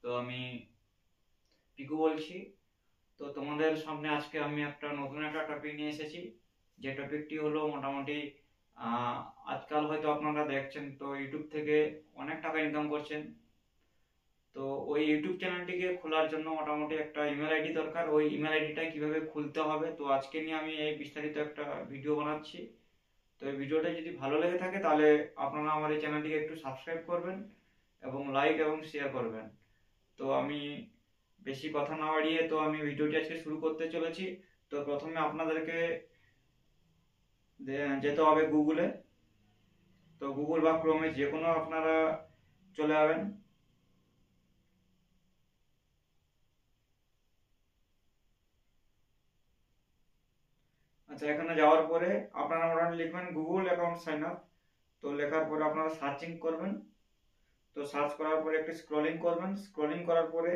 তো আমি পিকু বলছি। তো তোমাদের সামনে আজকে আমি নতুন একটা টপিক নিয়ে এসেছি, যে টপিকটি হলো মোটামুটি আজকাল হয়তো আপনারা দেখছেন, তো ইউটিউব থেকে অনেক টাকা ইনকাম করছেন। তো ওই ইউটিউব চ্যানেলটিকে খোলার জন্য মোটামুটি একটা ইমেল আইডি দরকার। ওই ইমেল আইডিটা কিভাবে খুলতে হবে, তো আজকে নিয়ে আমি এই বিস্তারিত একটা ভিডিও বানাচ্ছি। তো এই ভিডিওটা যদি ভালো লেগে থাকে তাহলে আপনারা আমার এই চ্যানেলটিকে একটু সাবস্ক্রাইব করবেন এবং লাইক এবং শেয়ার করবেন। তো আমি বেশি কথা না বাড়িয়ে তো আমি ভিডিওটি আজকে শুরু করতে চলেছি। তো প্রথমে আপনাদেরকে যেতে হবে গুগলে। তো গুগল বা ক্রোমে যে কোনো আপনারা চলে যাবেন। আচ্ছা, এখানে যাওয়ার পরে আপনারা মোটামুটি লিখবেন গুগল অ্যাকাউন্ট সাইন আপ। তো লেখার পরে আপনারা সার্চিং করবেন। তো সার্চ করার পরে একটু স্ক্রলিং করবেন। স্ক্রলিং করার পরে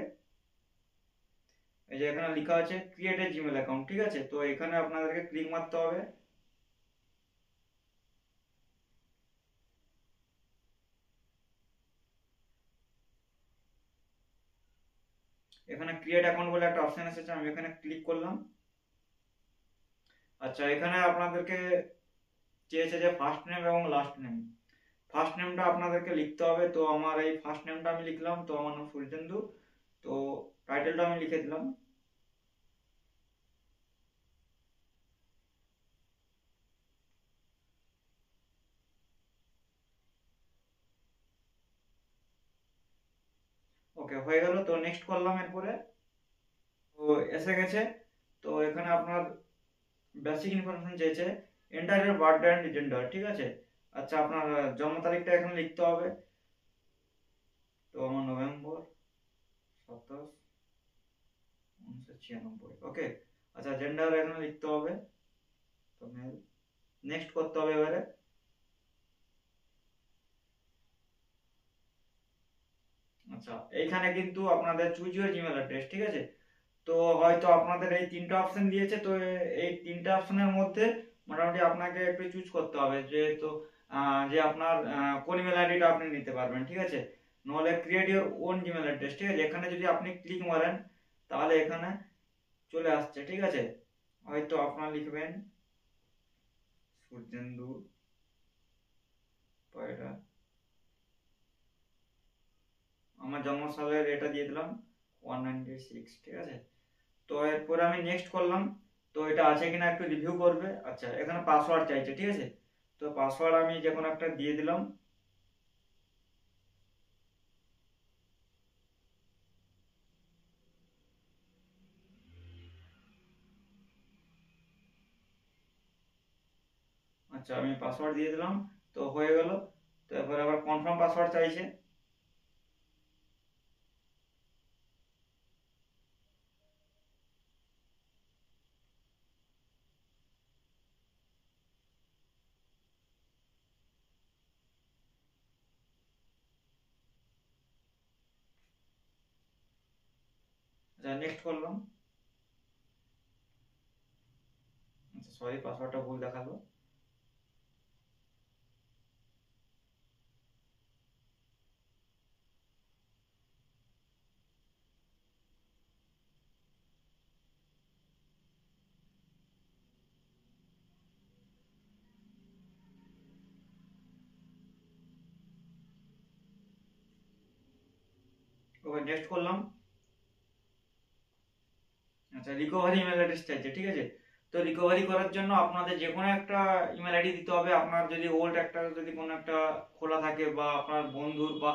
এই যে এখানে লেখা আছে ক্রিয়েট এ জিমেল অ্যাকাউন্ট, ঠিক আছে? তো এখানে আপনাদেরকে ক্লিক মারতে হবে। এখানে ক্রিয়েট অ্যাকাউন্ট বলে একটা অপশন এসেছে, আমি এখানে ক্লিক করলাম। আচ্ছা, এখানে আপনাদেরকে চেয়েছে যে ফার্স্ট নেম এবং লাস্ট নেম। ফার্স্ট নেমটা আপনাদেরকে লিখতে হবে। তো আমার এই ফার্স্ট নেমটা আমি লিখলাম, তো আমার নাম সূর্যেন্দু। তো টাইটেলটা আমি লিখে দিলাম। ওকে, হয়ে গেল। তো নেক্সট করলাম এরপরে। তো এসে গেছে। তো এখানে আপনার বেসিক ইনফরমেশন চেয়েছে, enter year birthday and gender, ঠিক আছে? আচ্ছা, আপনার জন্ম তারিখটা এখানে লিখতে হবে। তো আমার নভেম্বর 27, 1996। ওকে। আচ্ছা, জেন্ডার এখানে লিখতে হবে, তো মেল। নেক্সট করতে হবে এবারে। আচ্ছা, এইখানে কিন্তু আপনাদের চুজ ইউর জিমেল অ্যাড্রেস, ঠিক আছে? তো হয়তো আপনাদের এই তিনটা অপশন দিয়েছে, তো এই তিনটা অপশনের মধ্যে মোটামুটি আপনাকে একটু চুজ করতে হবে, যেহেতু যে আপনার কোন ইমেল আইডিটা আপনি নিতে পারবেন, ঠিক আছে? নহলে create your own Gmail address, ঠিক আছে? এখানে যদি আপনি ক্লিক মারেন তাহলে এখানে চলে আসছে, ঠিক আছে? হয়তো আপনার লিখবেন সূর্যেন্দু পয়রা, আমার জন্মসালের এটা দিয়ে দিলাম 196, ঠিক আছে? তো এরপরে আমি নেক্সট করলাম। তো এটা আছে কিনা একটু রিভিউ করবে। আচ্ছা, এখানে পাসওয়ার্ড চাইছে, ঠিক আছে? তো পাসওয়ার্ড আমি যে কোনো একটা দিয়ে দিলাম। আচ্ছা, আমি পাসওয়ার্ড দিয়ে দিলাম। তো হয়ে গেল। তো এরপরে আবার কনফার্ম পাসওয়ার্ড চাইছে। আচ্ছা, নেক্সট করলাম। আচ্ছা, সরি, পাসওয়ার্ডটা ভুল দেখালো। ওকে, নেক্সট করলাম। আচ্ছা, রিকভারি ইমেল অ্যাড্রেস চাইছে, ঠিক আছে? তো রিকভারি করার জন্য আপনাদের যে কোনো একটা ইমেল আইডি দিতে হবে। আপনার যদি ওল্ড একটা যদি কোনো একটা খোলা থাকে, বা আপনার বন্ধুর বা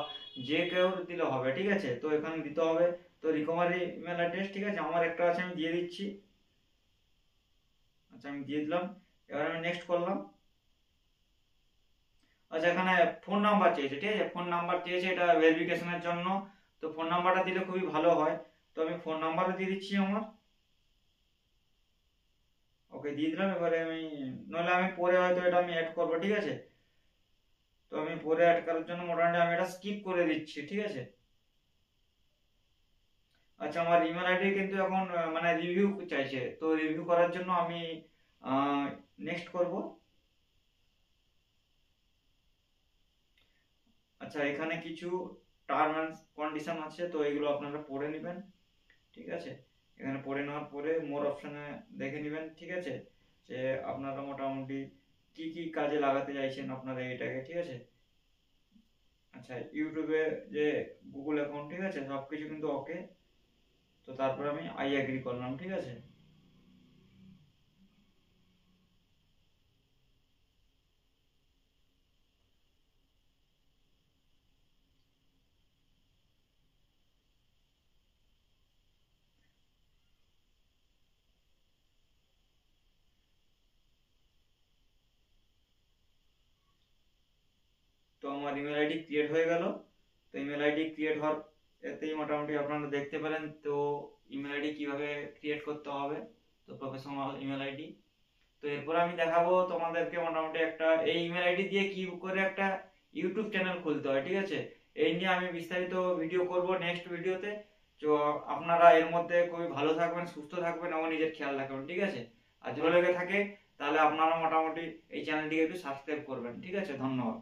যে কেউ দিলে হবে, ঠিক আছে? তো এখানে দিতে হবে। তো রিকভারি ইমেল অ্যাড্রেস, ঠিক আছে, আমার একটা আছে, আমি দিয়ে দিচ্ছি। আচ্ছা, আমি দিয়ে দিলাম। এবার আমি নেক্সট করলাম। আচ্ছা, এখানে ফোন নাম্বার চেয়েছে, ঠিক আছে? ফোন নাম্বার চেয়েছে, এটা ভেরিফিকেশনের জন্য। তো ফোন নাম্বারটা দিলে খুবই ভালো হয়। তো আমি ফোন নাম্বারও দিয়ে দিচ্ছি আমার। ওকে, দিয়ে দিলাম। এবারে আমি, নইলে আমি পরে হয়তো এটা আমি অ্যাড করবো, ঠিক আছে? তো আমি পরে অ্যাড করার জন্য মোটামুটি আমি এটা স্কিপ করে দিচ্ছি, ঠিক আছে? আচ্ছা, আমার ইমেল আইডি কিন্তু এখন মানে রিভিউ চাইছে। তো রিভিউ করার জন্য আমি নেক্সট করব। আচ্ছা, এখানে কিছু টার্ম অ্যান্ড কন্ডিশন আছে, তো এগুলো আপনারা পড়ে নেবেন। ঠিক আছে, এখানে পড়ে নেওয়ার পরে মোর অপশানে দেখে নেবেন। ঠিক আছে, যে আপনারা মোটামুটি কি কি কাজে লাগাতে চাইছেন আপনারা এটাকে। ঠিক আছে, আচ্ছা ইউটিউবে যে গুগল অ্যাকাউন্ট, ঠিক আছে, সব কিছু কিন্তু ওকে। তো তারপর আমি আই অ্যাগ্রি করলাম। ঠিক আছে, তো আমার ইমেল আইডি ক্রিয়েট হয়ে গেল। তো ইমেল আইডি ক্রিয়েট হওয়ার এতেই মোটামুটি আপনারা দেখতে পেলেন তো ইমেল আইডি কিভাবে ক্রিয়েট করতে হবে, তো প্রফেশনাল ইমেল আইডি। তো এরপর আমি দেখাবো তোমাদেরকে মোটামুটি একটা এই ইমেল আইডি দিয়ে কি করে একটা ইউটিউব চ্যানেল খুলতে হয়। ঠিক আছে, এই নিয়ে আমি বিস্তারিত ভিডিও করব নেক্সট ভিডিওতে। তো আপনারা এর মধ্যে খুবই ভালো থাকবেন, সুস্থ থাকবেন এবং নিজের খেয়াল রাখবেন। ঠিক আছে, আর যদি ভালো লেগে থাকে তাহলে আপনারা মোটামুটি এই চ্যানেলটিকে একটু সাবস্ক্রাইব করবেন। ঠিক আছে, ধন্যবাদ।